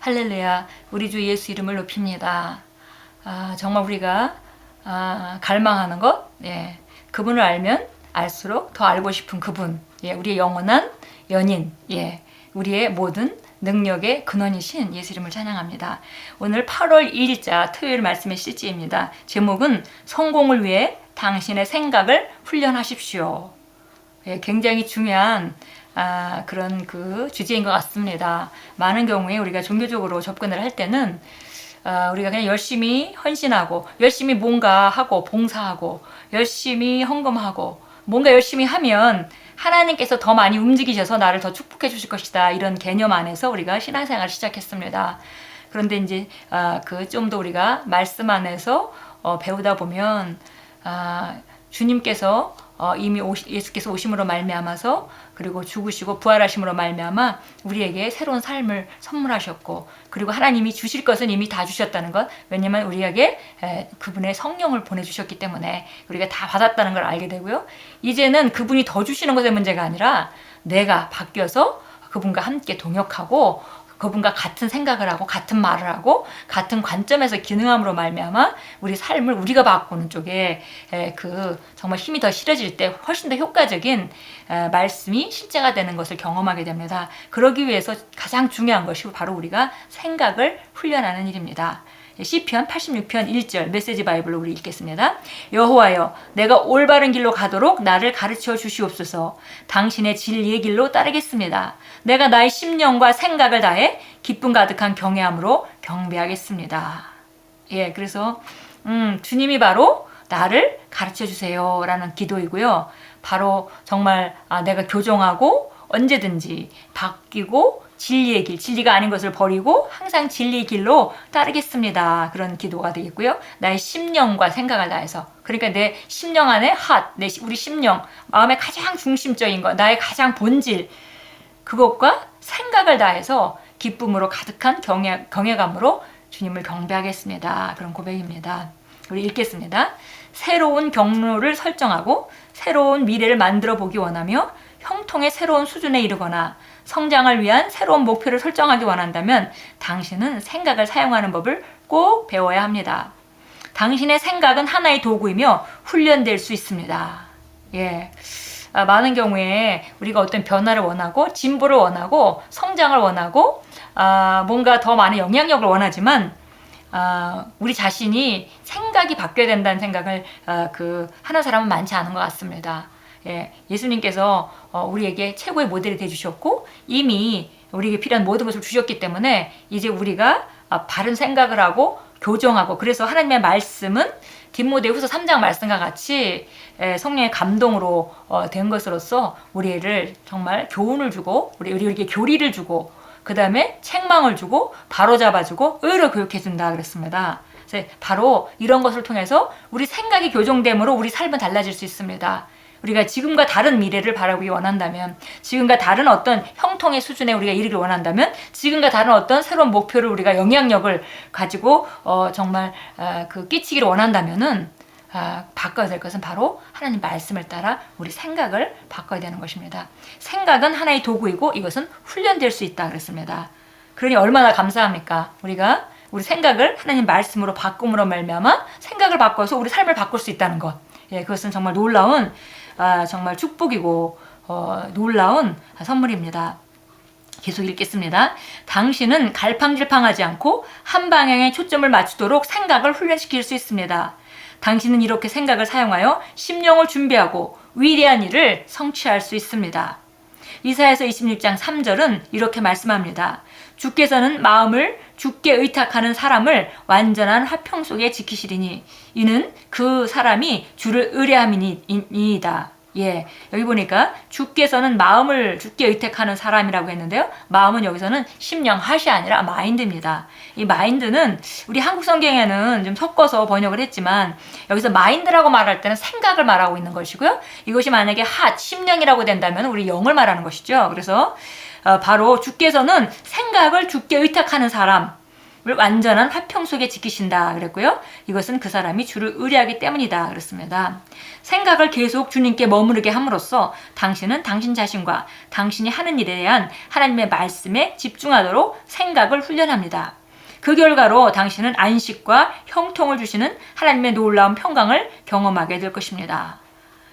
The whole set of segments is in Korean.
할렐루야. 우리 주 예수 이름을 높입니다. 정말 우리가 갈망하는 것, 예, 그분을 알면 알수록 더 알고 싶은 그분, 예, 우리의 영원한 연인, 예, 우리의 모든 능력의 근원이신 예수 이름을 찬양합니다. 오늘 8월 2일자 토요일 말씀의 CG입니다. 제목은 성공을 위해 당신의 생각을 훈련하십시오. 예, 굉장히 중요한 그런 그 주제인 것 같습니다. 많은 경우에 우리가 종교적으로 접근을 할 때는 우리가 그냥 열심히 헌신하고 열심히 뭔가 하고 봉사하고 열심히 헌금하고 뭔가 열심히 하면 하나님께서 더 많이 움직이셔서 나를 더 축복해 주실 것이다, 이런 개념 안에서 우리가 신앙생활을 시작했습니다. 그런데 이제 그 좀 더 우리가 말씀 안에서 배우다 보면 주님께서 이미 예수께서 오심으로 말미암아서 그리고 죽으시고 부활하심으로 말미암아 우리에게 새로운 삶을 선물하셨고, 그리고 하나님이 주실 것은 이미 다 주셨다는 것, 왜냐하면 우리에게 그분의 성령을 보내주셨기 때문에 우리가 다 받았다는 걸 알게 되고요. 이제는 그분이 더 주시는 것의 문제가 아니라 내가 바뀌어서 그분과 함께 동역하고 그분과 같은 생각을 하고 같은 말을 하고 같은 관점에서 기능함으로 말미암아 우리 삶을 우리가 바꾸는 쪽에 그 정말 힘이 더 실어질 때 훨씬 더 효과적인 말씀이 실제가 되는 것을 경험하게 됩니다. 그러기 위해서 가장 중요한 것이 바로 우리가 생각을 훈련하는 일입니다. 시편 86편 1절 메시지 바이블로 우리 읽겠습니다. 여호와여, 내가 올바른 길로 가도록 나를 가르쳐 주시옵소서. 당신의 진리의 길로 따르겠습니다. 내가 나의 심령과 생각을 다해 기쁨 가득한 경외함으로 경배하겠습니다. 예, 그래서 주님이 바로 나를 가르쳐 주세요 라는 기도이고요. 바로 정말 내가 교정하고 언제든지 바뀌고 진리의 길, 진리가 아닌 것을 버리고 항상 진리의 길로 따르겠습니다. 그런 기도가 되겠고요. 나의 심령과 생각을 다해서, 그러니까 내 심령 안에 우리 심령, 마음의 가장 중심적인 것, 나의 가장 본질, 그것과 생각을 다해서 기쁨으로 가득한 경외감으로 주님을 경배하겠습니다. 그런 고백입니다. 우리 읽겠습니다. 새로운 경로를 설정하고 새로운 미래를 만들어 보기 원하며 형통의 새로운 수준에 이르거나 성장을 위한 새로운 목표를 설정하기 원한다면 당신은 생각을 사용하는 법을 꼭 배워야 합니다. 당신의 생각은 하나의 도구이며 훈련될 수 있습니다. 예. 많은 경우에 우리가 어떤 변화를 원하고 진보를 원하고 성장을 원하고 뭔가 더 많은 영향력을 원하지만 우리 자신이 생각이 바뀌어야 된다는 생각을 하는 사람은 많지 않은 것 같습니다. 예, 예수님께서 우리에게 최고의 모델이 되주셨고 이미 우리에게 필요한 모든 것을 주셨기 때문에 이제 우리가 바른 생각을 하고 교정하고, 그래서 하나님의 말씀은 디모데후서 3장 말씀과 같이 성령의 감동으로 된 것으로서 우리를 정말 교훈을 주고 우리에게 교리를 주고 그 다음에 책망을 주고 바로잡아주고 의로 교육해준다 그랬습니다. 그래서 바로 이런 것을 통해서 우리 생각이 교정됨으로 우리 삶은 달라질 수 있습니다. 우리가 지금과 다른 미래를 바라보기 원한다면, 지금과 다른 어떤 형통의 수준에 우리가 이르길 원한다면, 지금과 다른 어떤 새로운 목표를 우리가 영향력을 가지고 정말 끼치기를 원한다면은 바꿔야 될 것은 바로 하나님 말씀을 따라 우리 생각을 바꿔야 되는 것입니다. 생각은 하나의 도구이고 이것은 훈련될 수 있다 그랬습니다. 그러니 얼마나 감사합니까? 우리가 우리 생각을 하나님 말씀으로 바꿈으로 말미암아 생각을 바꿔서 우리 삶을 바꿀 수 있다는 것. 예, 그것은 정말 놀라운 정말 축복이고 놀라운 선물입니다. 계속 읽겠습니다. 당신은 갈팡질팡하지 않고 한 방향에 초점을 맞추도록 생각을 훈련시킬 수 있습니다. 당신은 이렇게 생각을 사용하여 심령을 준비하고 위대한 일을 성취할 수 있습니다. 이사야서 26장 3절은 이렇게 말씀합니다. 주께서는 마음을 주께 의탁하는 사람을 완전한 화평 속에 지키시리니 이는 그 사람이 주를 의뢰함이니이다. 예, 여기 보니까 주께서는 마음을 주께 의탁하는 사람이라고 했는데요. 마음은 여기서는 심령, 핫이 아니라 마인드입니다. 이 마인드는 우리 한국 성경에는 좀 섞어서 번역을 했지만 여기서 마인드라고 말할 때는 생각을 말하고 있는 것이고요. 이것이 만약에 핫, 심령이라고 된다면 우리 영을 말하는 것이죠. 그래서 바로 주께서는 생각을 주께 의탁하는 사람, 완전한 화평 속에 지키신다 그랬고요. 이것은 그 사람이 주를 의뢰하기 때문이다 그랬습니다. 생각을 계속 주님께 머무르게 함으로써 당신은 당신 자신과 당신이 하는 일에 대한 하나님의 말씀에 집중하도록 생각을 훈련합니다. 그 결과로 당신은 안식과 형통을 주시는 하나님의 놀라운 평강을 경험하게 될 것입니다.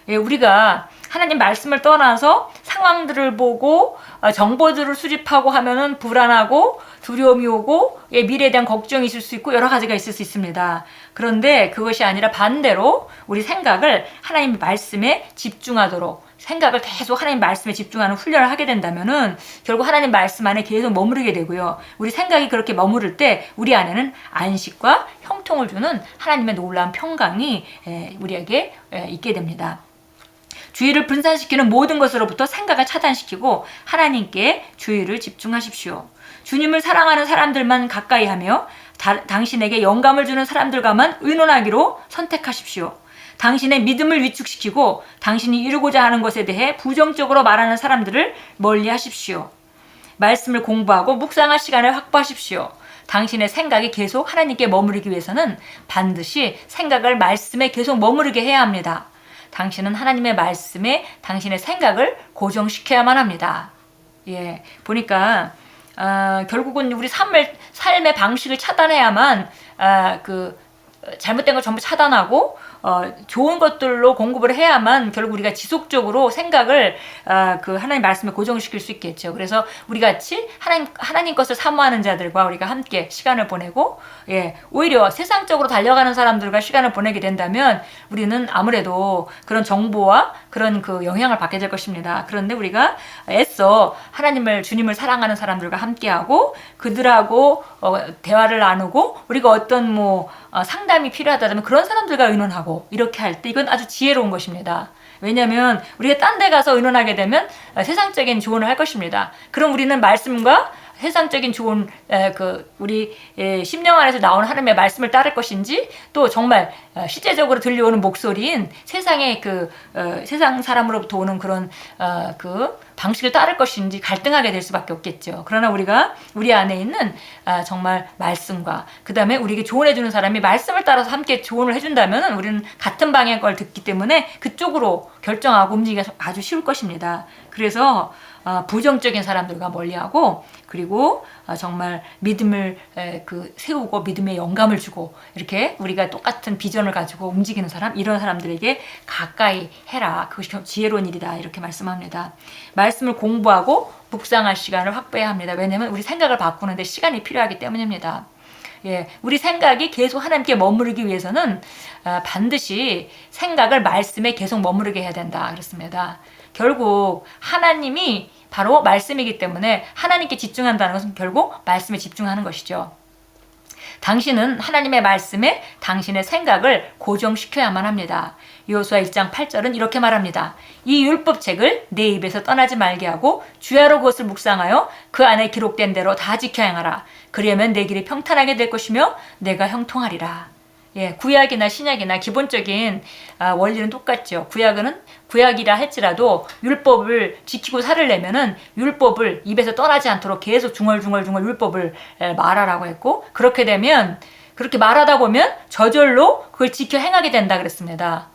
예, 우리가 하나님 말씀을 떠나서 상황들을 보고 정보들을 수집하고 하면은 불안하고 두려움이 오고 미래에 대한 걱정이 있을 수 있고 여러 가지가 있을 수 있습니다. 그런데 그것이 아니라 반대로 우리 생각을 하나님의 말씀에 집중하도록 생각을 계속 하나님 말씀에 집중하는 훈련을 하게 된다면은 결국 하나님 말씀 안에 계속 머무르게 되고요. 우리 생각이 그렇게 머무를 때 우리 안에는 안식과 형통을 주는 하나님의 놀라운 평강이 우리에게 있게 됩니다. 주의를 분산시키는 모든 것으로부터 생각을 차단시키고 하나님께 주의를 집중하십시오. 주님을 사랑하는 사람들만 가까이 하며 당신에게 영감을 주는 사람들과만 의논하기로 선택하십시오. 당신의 믿음을 위축시키고 당신이 이루고자 하는 것에 대해 부정적으로 말하는 사람들을 멀리 하십시오. 말씀을 공부하고 묵상할 시간을 확보하십시오. 당신의 생각이 계속 하나님께 머무르기 위해서는 반드시 생각을 말씀에 계속 머무르게 해야 합니다. 당신은 하나님의 말씀에 당신의 생각을 고정시켜야만 합니다. 예, 보니까 결국은 우리 삶의 방식을 차단해야만 잘못된 걸 전부 차단하고 좋은 것들로 공급을 해야만 결국 우리가 지속적으로 생각을 하나님 말씀에 고정시킬 수 있겠죠. 그래서 우리 같이 하나님 것을 사모하는 자들과 우리가 함께 시간을 보내고 오히려 세상적으로 달려가는 사람들과 시간을 보내게 된다면 우리는 아무래도 그런 정보와 그런 그 영향을 받게 될 것입니다. 그런데 우리가 애써 주님을 사랑하는 사람들과 함께하고 그들하고 대화를 나누고 우리가 어떤 상담이 필요하다면 그런 사람들과 의논하고 이렇게 할 때 이건 아주 지혜로운 것입니다. 왜냐하면 우리가 딴 데 가서 의논하게 되면 세상적인 조언을 할 것입니다. 그럼 우리는 말씀과 세상적인 조언, 우리 심령 안에서 나오는 하나님의 말씀을 따를 것인지 또 정말 실제적으로 들려오는 목소리인 세상의 세상 사람으로부터 오는 그런 방식을 따를 것인지 갈등하게 될 수밖에 없겠죠. 그러나 우리가 우리 안에 있는 정말 말씀과 그 다음에 우리에게 조언해주는 사람이 말씀을 따라서 함께 조언을 해준다면 우리는 같은 방향의 걸 듣기 때문에 그쪽으로 결정하고 움직이기가 아주 쉬울 것입니다. 그래서 부정적인 사람들과 멀리하고 그리고 정말 믿음을 세우고 믿음의 영감을 주고 이렇게 우리가 똑같은 비전을 가지고 움직이는 사람 이런 사람들에게 가까이 해라. 그것이 지혜로운 일이다. 이렇게 말씀합니다. 말씀을 공부하고 묵상할 시간을 확보해야 합니다. 왜냐하면 우리 생각을 바꾸는데 시간이 필요하기 때문입니다. 우리 생각이 계속 하나님께 머무르기 위해서는 반드시 생각을 말씀에 계속 머무르게 해야 된다. 그렇습니다. 결국 하나님이 바로 말씀이기 때문에 하나님께 집중한다는 것은 결국 말씀에 집중하는 것이죠. 당신은 하나님의 말씀에 당신의 생각을 고정시켜야만 합니다. 여호수아 1장 8절은 이렇게 말합니다. 이 율법책을 내 입에서 떠나지 말게 하고 주야로 그것을 묵상하여 그 안에 기록된 대로 다 지켜 행하라. 그리하면 내 길이 평탄하게 될 것이며 내가 형통하리라. 구약이나 신약이나 기본적인 원리는 똑같죠. 구약이라 할지라도 율법을 지키고 살으려면은 율법을 입에서 떠나지 않도록 계속 중얼중얼 율법을 말하라고 했고 그렇게 되면 그렇게 말하다 보면 저절로 그걸 지켜 행하게 된다 그랬습니다.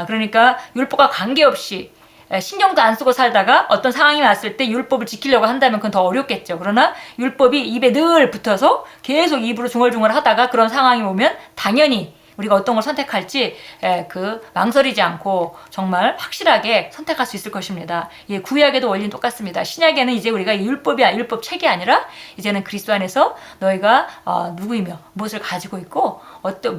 그러니까 율법과 관계없이 신경도 안 쓰고 살다가 어떤 상황이 왔을 때 율법을 지키려고 한다면 그건 더 어렵겠죠. 그러나 율법이 입에 늘 붙어서 계속 입으로 중얼중얼 하다가 그런 상황이 오면 당연히 우리가 어떤 걸 선택할지 망설이지 않고 정말 확실하게 선택할 수 있을 것입니다. 구약에도 원리는 똑같습니다. 신약에는 이제 우리가 율법책이 아니라 이제는 그리스도 안에서 너희가 누구이며 무엇을 가지고 있고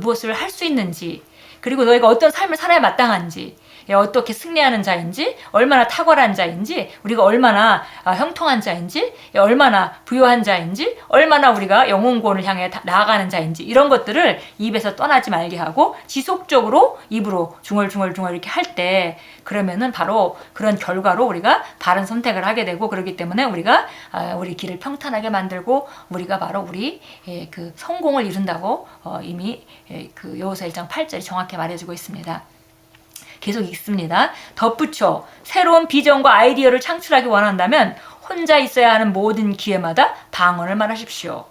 무엇을 할 수 있는지 그리고 너희가 어떤 삶을 살아야 마땅한지 어떻게 승리하는 자인지 얼마나 탁월한 자인지 우리가 얼마나 형통한 자인지 얼마나 부유한 자인지 얼마나 우리가 영혼권을 향해 나아가는 자인지 이런 것들을 입에서 떠나지 말게 하고 지속적으로 입으로 중얼중얼 이렇게 할 때 그러면은 바로 그런 결과로 우리가 바른 선택을 하게 되고 그렇기 때문에 우리가 우리 길을 평탄하게 만들고 우리가 바로 우리 성공을 이룬다고 이미 여호수아 1장 8절이 정확히 말해주고 있습니다. 계속 읽습니다. 덧붙여 새로운 비전과 아이디어를 창출하기 원한다면 혼자 있어야 하는 모든 기회마다 방언을 말하십시오.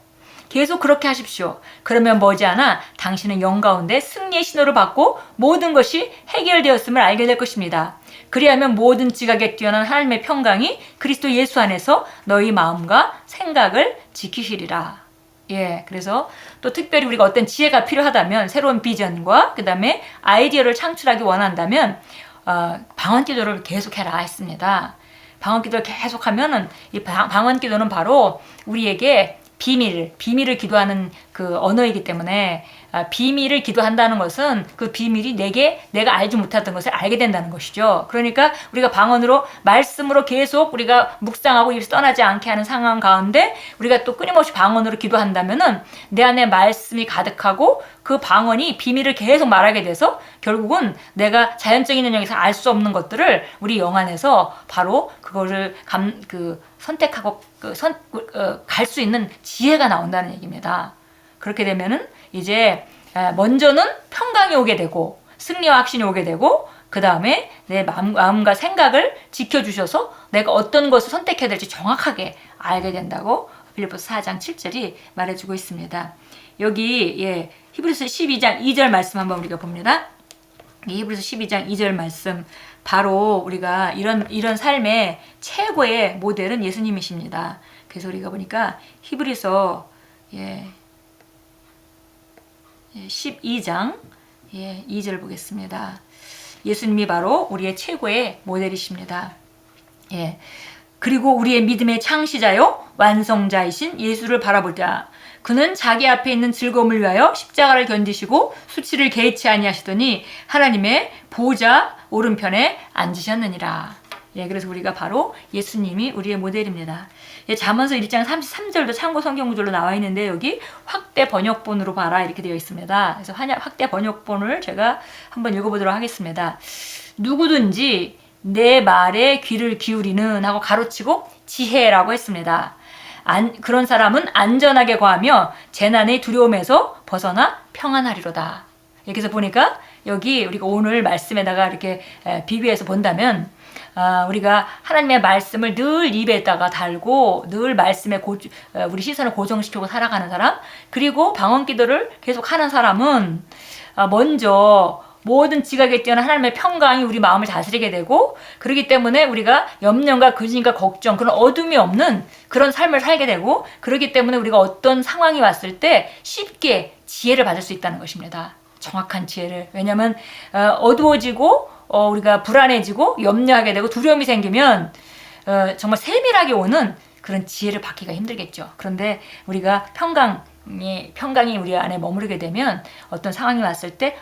계속 그렇게 하십시오. 그러면 머지않아 당신은 영 가운데 승리의 신호를 받고 모든 것이 해결되었음을 알게 될 것입니다. 그리하면 모든 지각에 뛰어난 하나님의 평강이 그리스도 예수 안에서 너희 마음과 생각을 지키시리라. 예, 그래서 또 특별히 우리가 어떤 지혜가 필요하다면 새로운 비전과 그 다음에 아이디어를 창출하기 원한다면 방언 기도를 계속해라 했습니다. 방언 기도를 계속하면은 이 방언 기도는 바로 우리에게 비밀을 기도하는 그 언어이기 때문에 비밀을 기도한다는 것은 그 비밀이 내가 알지 못했던 것을 알게 된다는 것이죠. 그러니까 우리가 방언으로 말씀으로 계속 우리가 묵상하고 입에서 떠나지 않게 하는 상황 가운데 우리가 또 끊임없이 방언으로 기도한다면은 내 안에 말씀이 가득하고 그 방언이 비밀을 계속 말하게 돼서 결국은 내가 자연적인 영역에서 알 수 없는 것들을 우리 영 안에서 바로 그거를 선택하고 갈 수 있는 지혜가 나온다는 얘기입니다. 그렇게 되면은 이제 먼저는 평강이 오게 되고 승리와 확신이 오게 되고 그 다음에 내 마음과 생각을 지켜주셔서 내가 어떤 것을 선택해야 될지 정확하게 알게 된다고 빌립보서 4장 7절이 말해주고 있습니다. 여기 히브리서 12장 2절 말씀 한번 우리가 봅니다. 히브리서 12장 2절 말씀 바로 우리가 이런 삶의 최고의 모델은 예수님이십니다. 그래서 우리가 보니까 히브리서 12장 2절 보겠습니다. 예수님이 바로 우리의 최고의 모델이십니다. 그리고 우리의 믿음의 창시자요 완성자이신 예수를 바라보자. 그는 자기 앞에 있는 즐거움을 위하여 십자가를 견디시고 수치를 개의치 아니하시더니 하나님의 보좌 오른편에 앉으셨느니라. 그래서 우리가 바로 예수님이 우리의 모델입니다. 잠언서 1장 33절도 참고 성경 구절로 나와 있는데 여기 확대 번역본으로 봐라 이렇게 되어 있습니다. 그래서 확대 번역본을 제가 한번 읽어보도록 하겠습니다. 누구든지 내 말에 귀를 기울이는 하고 가로치고 지혜라고 했습니다. 그런 사람은 안전하게 거하며 재난의 두려움에서 벗어나 평안하리로다. 여기서 보니까 여기 우리가 오늘 말씀에다가 이렇게 비교해서 본다면 우리가 하나님의 말씀을 늘 입에다가 달고 늘 말씀에 우리 시선을 고정시키고 살아가는 사람, 그리고 방언 기도를 계속 하는 사람은 먼저 모든 지각에 뛰어난 하나님의 평강이 우리 마음을 다스리게 되고, 그렇기 때문에 우리가 염려과 근심과 걱정, 그런 어둠이 없는 그런 삶을 살게 되고, 그렇기 때문에 우리가 어떤 상황이 왔을 때 쉽게 지혜를 받을 수 있다는 것입니다. 정확한 지혜를. 왜냐하면 어두워지고 우리가 불안해지고 염려하게 되고 두려움이 생기면 정말 세밀하게 오는 그런 지혜를 받기가 힘들겠죠. 그런데 우리가 평강이 우리 안에 머무르게 되면 어떤 상황이 왔을 때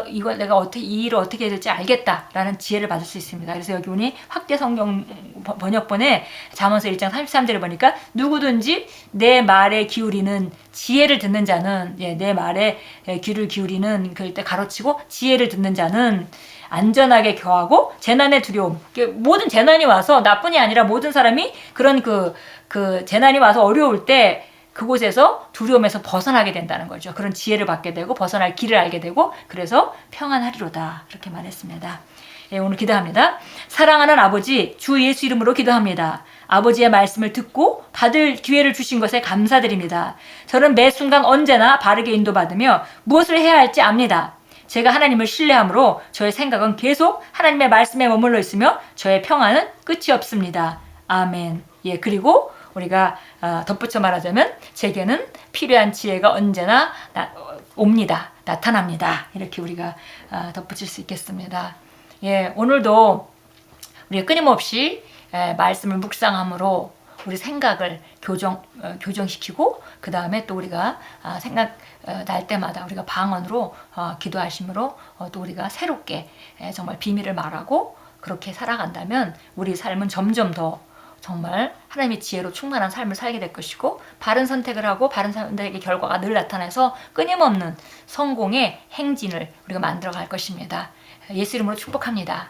이걸 내가 이 일을 어떻게 해야 될지 알겠다라는 지혜를 받을 수 있습니다. 그래서 여기 보니 확대 성경 번역본에 잠언서 1장 33절을 보니까 누구든지 내 말에 기울이는 지혜를 듣는 자는 내 말에 귀를 기울이는 그럴 때 가로치고 지혜를 듣는 자는 안전하게 거하고 재난의 두려움, 모든 재난이 와서 나뿐이 아니라 모든 사람이 그런 그 재난이 와서 어려울 때 그곳에서 두려움에서 벗어나게 된다는 거죠. 그런 지혜를 받게 되고 벗어날 길을 알게 되고 그래서 평안하리로다 이렇게 말했습니다. 오늘 기도합니다. 사랑하는 아버지, 주 예수 이름으로 기도합니다. 아버지의 말씀을 듣고 받을 기회를 주신 것에 감사드립니다. 저는 매 순간 언제나 바르게 인도받으며 무엇을 해야 할지 압니다. 제가 하나님을 신뢰함으로 저의 생각은 계속 하나님의 말씀에 머물러 있으며 저의 평안은 끝이 없습니다. 아멘. 그리고 우리가 덧붙여 말하자면 제게는 필요한 지혜가 언제나 옵니다. 나타납니다. 이렇게 우리가 덧붙일 수 있겠습니다. 오늘도 우리가 끊임없이 말씀을 묵상함으로 우리 생각을 교정시키고 그 다음에 또 우리가 생각 날 때마다 우리가 방언으로 기도하심으로 또 우리가 새롭게 정말 비밀을 말하고 그렇게 살아간다면 우리 삶은 점점 더 정말 하나님의 지혜로 충만한 삶을 살게 될 것이고 바른 선택을 하고 바른 선택의 결과가 늘 나타나서 끊임없는 성공의 행진을 우리가 만들어 갈 것입니다. 예수 이름으로 축복합니다.